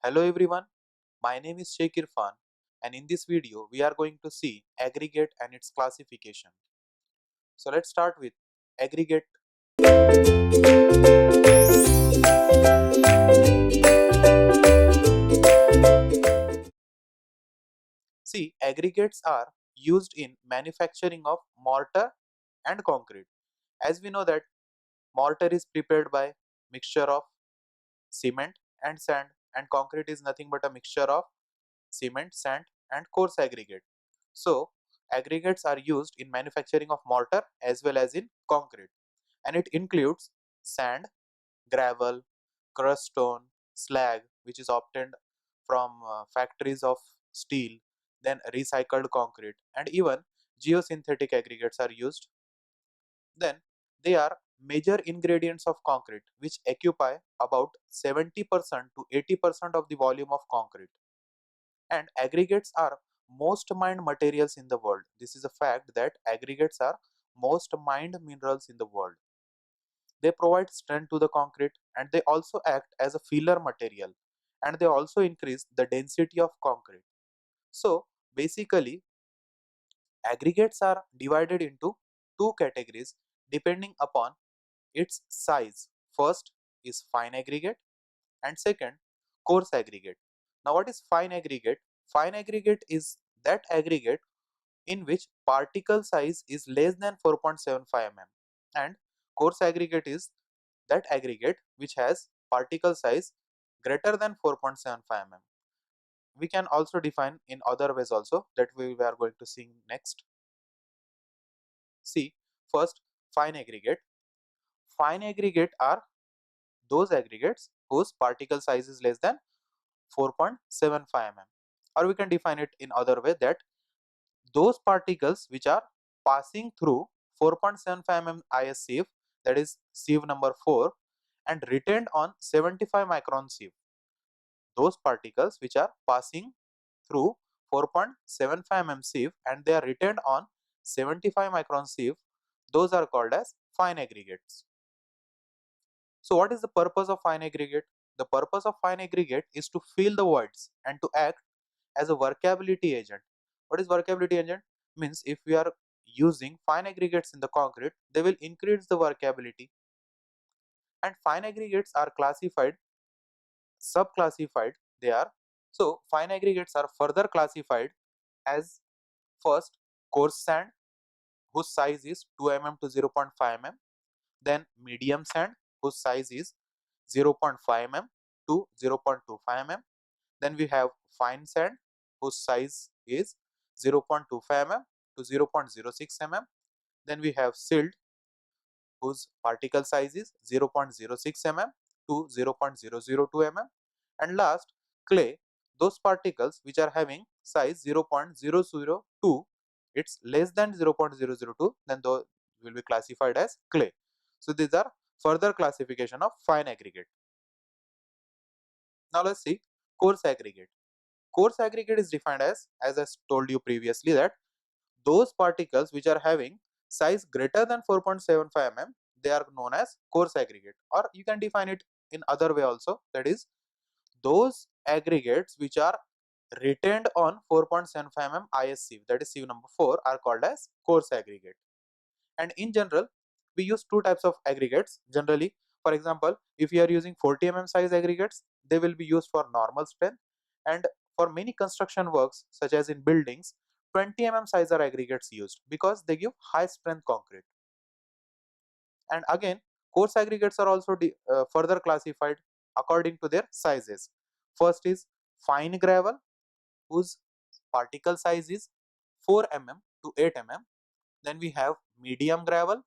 Hello everyone, my name is Sheikh Irfan and in this video we are going to see aggregate and its classification. So let's start with aggregate. See, aggregates are used in manufacturing of mortar and concrete. As we know that mortar is prepared by mixture of cement and sand, and concrete is nothing but a mixture of cement, sand and coarse aggregate. So aggregates are used in manufacturing of mortar as well as in concrete, and it includes sand, gravel, crushed stone, slag which is obtained from factories of steel, then recycled concrete, and even geosynthetic aggregates are used. Then they are major ingredients of concrete which occupy about 70% to 80% of the volume of concrete. And aggregates are most mined materials in the world. This is a fact that aggregates are most mined minerals in the world. They provide strength to the concrete and they also act as a filler material, and they also increase the density of concrete. So basically aggregates are divided into two categories depending upon its size. First is fine aggregate and second coarse aggregate. Now what is fine aggregate? Fine aggregate is that aggregate in which particle size is less than 4.75 mm, and coarse aggregate is that aggregate which has particle size greater than 4.75 mm. We can also define in other ways also that we are going to see next. See, first fine aggregate. Fine aggregate are those aggregates whose particle size is less than 4.75 mm, or we can define it in other way that those particles which are passing through 4.75 mm IS sieve, that is sieve number 4, and retained on 75 micron sieve. Those particles which are passing through 4.75 mm sieve and they are retained on 75 micron sieve, those are called as fine aggregates. So what is the purpose of fine aggregate? The purpose of fine aggregate is to fill the voids and to act as a workability agent. What is workability agent? Means if we are using fine aggregates in the concrete, they will increase the workability. And fine aggregates are classified, subclassified they are. So fine aggregates are further classified as first coarse sand whose size is 2 mm to 0.5 mm, then medium sand whose size is 0.5 mm to 0.25 mm, then we have fine sand whose size is 0.25 mm to 0.06 mm, then we have silt whose particle size is 0.06 mm to 0.002 mm, and last clay, those particles which are having size 0.002, it's less than 0.002, then those will be classified as clay. So these are further classification of fine aggregate. Now let's see coarse aggregate. Coarse aggregate is defined as I told you previously, that those particles which are having size greater than 4.75 mm, they are known as coarse aggregate, or you can define it in other way also, that is those aggregates which are retained on 4.75 mm IS sieve, that is sieve number 4, are called as coarse aggregate. And in general we use two types of aggregates generally. For example, if you are using 40 mm size aggregates, they will be used for normal strength, and for many construction works such as in buildings, 20 mm size are aggregates used because they give high strength concrete. And again coarse aggregates are also further classified according to their sizes. First is fine gravel whose particle size is 4 mm to 8 mm. Then we have medium gravel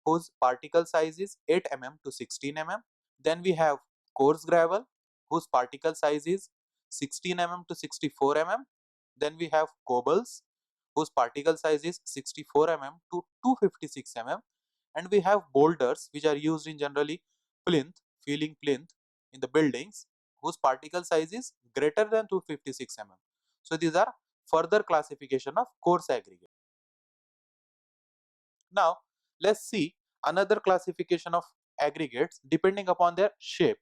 whose particle size is 8 mm to 16 mm. Then we have coarse gravel whose particle size is 16 mm to 64 mm. Then we have cobbles whose particle size is 64 mm to 256 mm. And we have boulders which are used in generally plinth, filling plinth in the buildings, whose particle size is greater than 256 mm. So these are further classification of coarse aggregate. Now let's see another classification of aggregates depending upon their shape.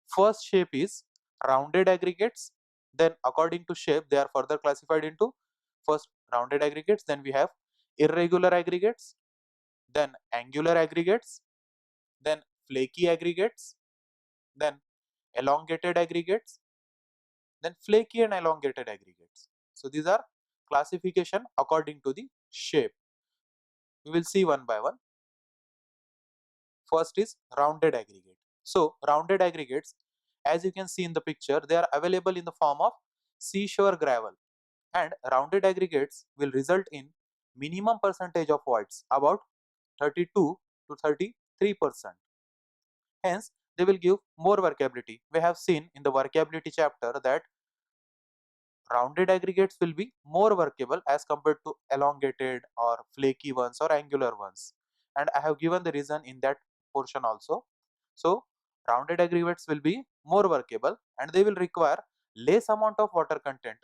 First shape is rounded aggregates, then according to shape they are further classified into first rounded aggregates, then we have irregular aggregates, then angular aggregates, then flaky aggregates, then elongated aggregates, then flaky and elongated aggregates. So these are classification according to the shape. We will see one by one. First is rounded aggregate. So rounded aggregates, as you can see in the picture, they are available in the form of seashore gravel, and rounded aggregates will result in minimum percentage of voids, about 32 to 33%. Hence, they will give more workability. We have seen in the workability chapter that rounded aggregates will be more workable as compared to elongated or flaky ones or angular ones. And I have given the reason in that portion also. So, rounded aggregates will be more workable and they will require less amount of water content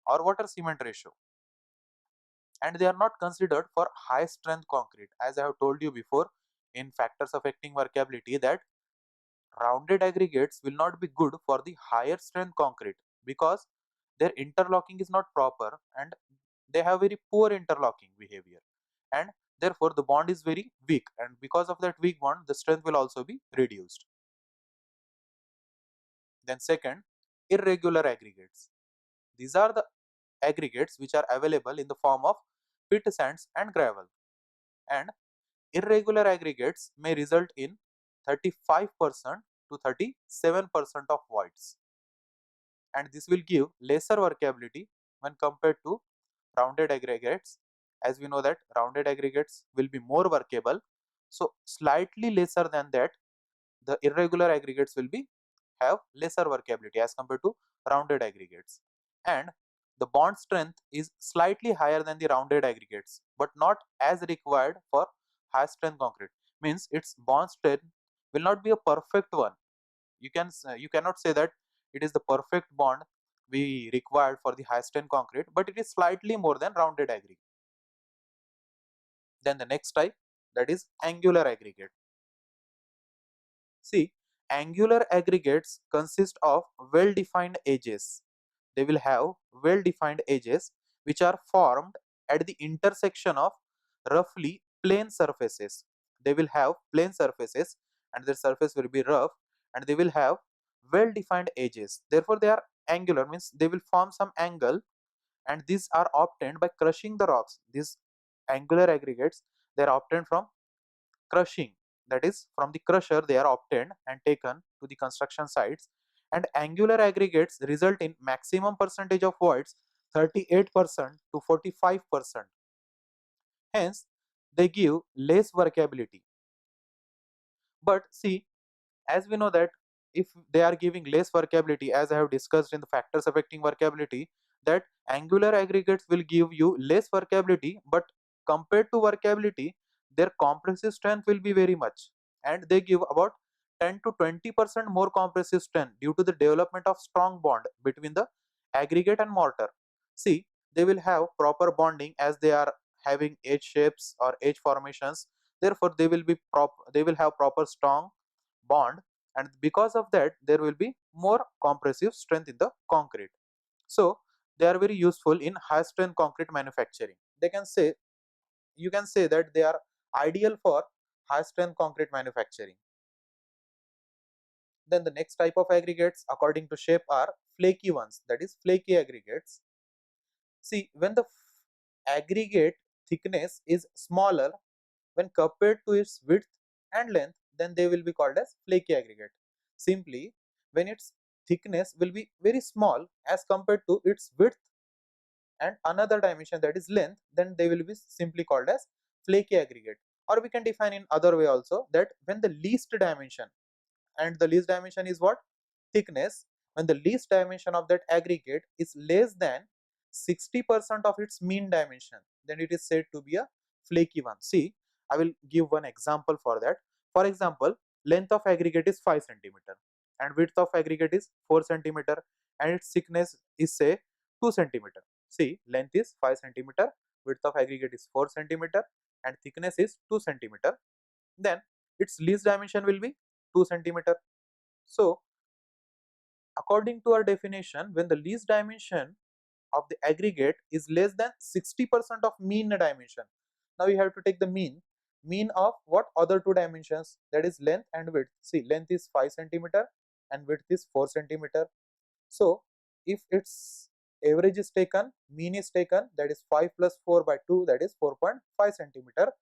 or water cement ratio. And they are not considered for high strength concrete. As I have told you before in factors affecting workability, that rounded aggregates will not be good for the higher strength concrete because their interlocking is not proper and they have very poor interlocking behavior, and therefore the bond is very weak, and because of that weak bond the strength will also be reduced. Then second, irregular aggregates. These are the aggregates which are available in the form of pit sands and gravel, and irregular aggregates may result in 35% to 37% of voids, and this will give lesser workability when compared to rounded aggregates. As we know that rounded aggregates will be more workable, so slightly lesser than that the irregular aggregates will be have lesser workability as compared to rounded aggregates, and the bond strength is slightly higher than the rounded aggregates but not as required for high strength concrete. Means its bond strength will not be a perfect one. You cannot say that it is the perfect bond we required for the high strength concrete, but it is slightly more than rounded aggregate. Then the next type, that is angular aggregate. See, angular aggregates consist of well-defined edges. They will have well-defined edges which are formed at the intersection of roughly plane surfaces. They will have plane surfaces and their surface will be rough, and they will have well-defined edges. Therefore, they are angular, means they will form some angle, and these are obtained by crushing the rocks. These angular aggregates, they are obtained from crushing, that is from the crusher they are obtained and taken to the construction sites, and angular aggregates result in maximum percentage of voids 38% to 45%. Hence they give less workability. But see, as we know that if they are giving less workability, as I have discussed in the factors affecting workability, that angular aggregates will give you less workability, but compared to workability their compressive strength will be very much, and they give about 10 to 20% more compressive strength due to the development of strong bond between the aggregate and mortar. See, they will have proper bonding as they are having edge shapes or edge formations, therefore they will have proper strong bond, and because of that there will be more compressive strength in the concrete. So they are very useful in high strength concrete manufacturing. You can say that they are ideal for high strength concrete manufacturing. Then the next type of aggregates according to shape are flaky ones, that is flaky aggregates. See, when the aggregate thickness is smaller when compared to its width and length, then they will be called as flaky aggregate. Simply, when its thickness will be very small as compared to its width and another dimension, that is length, then they will be simply called as flaky aggregate. Or we can define in other way also, that when the least dimension, and the least dimension is what? Thickness. When the least dimension of that aggregate is less than 60% of its mean dimension, then it is said to be a flaky one. See, I will give one example for that. For example, length of aggregate is 5 centimeter and width of aggregate is 4 centimeter and its thickness is say 2 centimeter. See, length is 5 centimeter, width of aggregate is 4 centimeter and thickness is 2 centimeter. Then its least dimension will be 2 centimeter. So according to our definition, when the least dimension of the aggregate is less than 60% of mean dimension. Now we have to take the mean of what other two dimensions, that is length and width. See, length is 5 centimeter and width is 4 centimeter. So if its average is taken, mean is taken, that is 5 plus 4 by 2, that is 4.5 centimeter.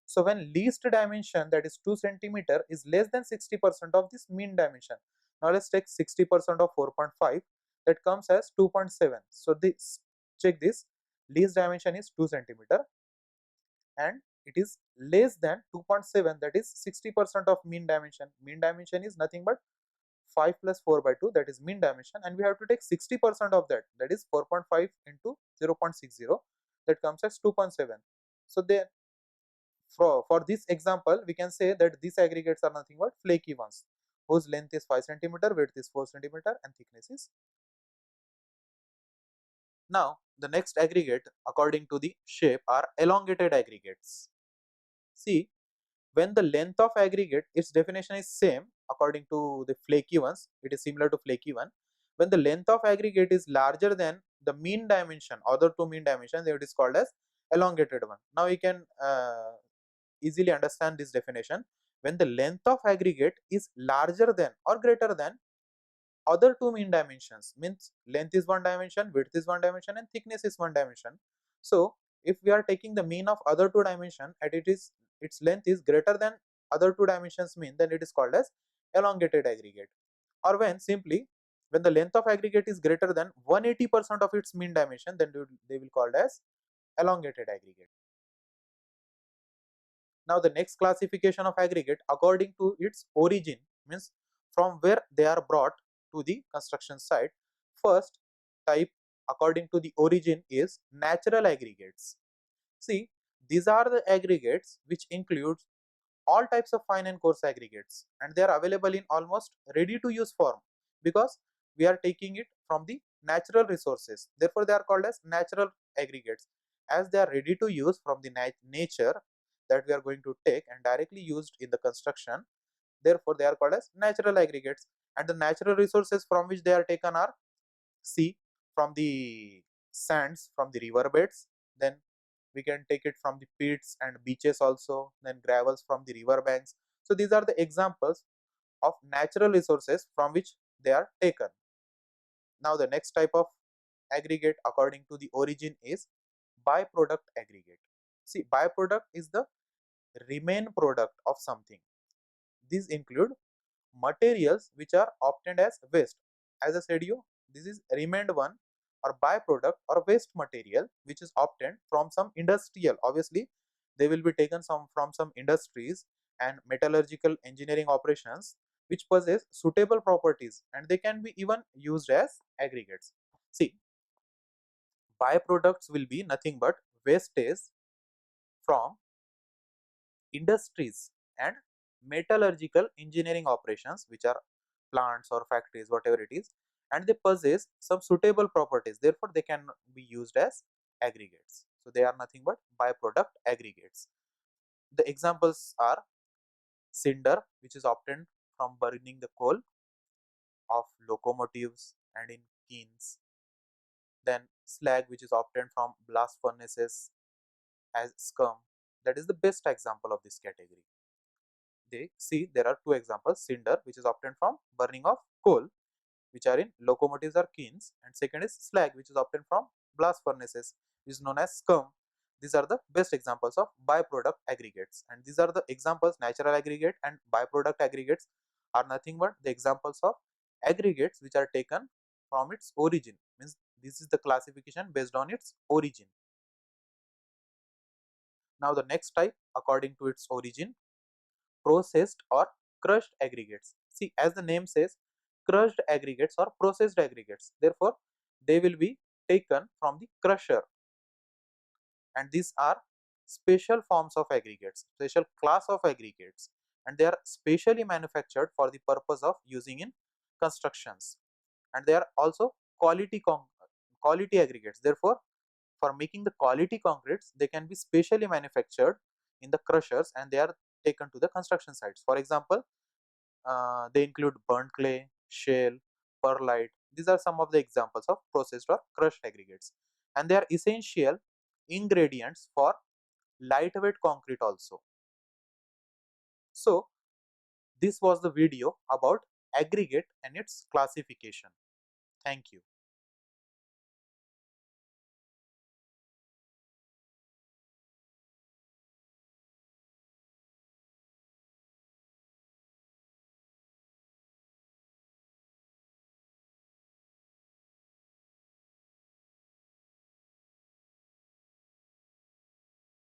So when least dimension, that is 2 centimeter, is less than 60% of this mean dimension. Now let's take 60% of 4.5, that comes as 2.7. So this, check this, least dimension is 2 centimeter and it is less than 2.7, that is 60% of mean dimension. Mean dimension is nothing but 5 plus 4 by 2, that is mean dimension, and we have to take 60% of that, that is 4.5 into 0.60, that comes as 2.7. So then for this example we can say that these aggregates are nothing but flaky ones whose length is 5 centimeter, width is 4 centimeter and thickness is. Now the next aggregate according to the shape are elongated aggregates. See, when the length of aggregate, its definition is same according to the flaky ones, it is similar to flaky one. When the length of aggregate is larger than the mean dimension, other two mean dimensions, it is called as elongated one. Now we can easily understand this definition. When the length of aggregate is larger than or greater than other two mean dimensions, means length is one dimension, width is one dimension and thickness is one dimension. So if we are taking the mean of other two dimension and its length is greater than other two dimensions mean, then it is called as elongated aggregate. Or when simply when the length of aggregate is greater than 180% of its mean dimension, then they will called as elongated aggregate. Now the next classification of aggregate according to its origin, means from where they are brought to the construction site. First type according to the origin is natural aggregates. See, these are the aggregates which include all types of fine and coarse aggregates, and they are available in almost ready to use form because we are taking it from the natural resources. Therefore they are called as natural aggregates, as they are ready to use from the nature that we are going to take and directly used in the construction. Therefore they are called as natural aggregates, and the natural resources from which they are taken are sea, from the sands from the river beds, then we can take it from the pits and beaches also, then gravels from the river banks. So these are the examples of natural resources from which they are taken. Now the next type of aggregate according to the origin is byproduct aggregate. See, byproduct is the remain product of something. These include materials which are obtained as waste. As I said you, this is remained one or byproduct or waste material which is obtained from some industrial. Obviously they will be taken from some industries and metallurgical engineering operations which possess suitable properties, and they can be even used as aggregates. See, byproducts will be nothing but wastage from industries and metallurgical engineering operations, which are plants or factories, whatever it is, and they possess some suitable properties, therefore they can be used as aggregates. So they are nothing but byproduct aggregates. The examples are cinder, which is obtained from burning the coal of locomotives and in kilns, then slag, which is obtained from blast furnaces as scum. That is the best example of this category. They see there are two examples: cinder, which is obtained from burning of coal, which are in locomotives or kilns, and second is slag, which is obtained from blast furnaces, which is known as scum. These are the best examples of byproduct aggregates, and these are the examples. Natural aggregate and byproduct aggregates are nothing but the examples of aggregates which are taken from its origin, means this is the classification based on its origin. Now the next type according to its origin, processed or crushed aggregates. See, as the name says, crushed aggregates or processed aggregates, therefore they will be taken from the crusher, and these are special forms of aggregates, special class of aggregates, and they are specially manufactured for the purpose of using in constructions, and they are also quality aggregates. Therefore for making the quality concretes, they can be specially manufactured in the crushers and they are taken to the construction sites. For example, they include burnt clay, shale, perlite. These are some of the examples of processed or crushed aggregates, and they are essential ingredients for lightweight concrete also. So this was the video about aggregate and its classification. Thank you.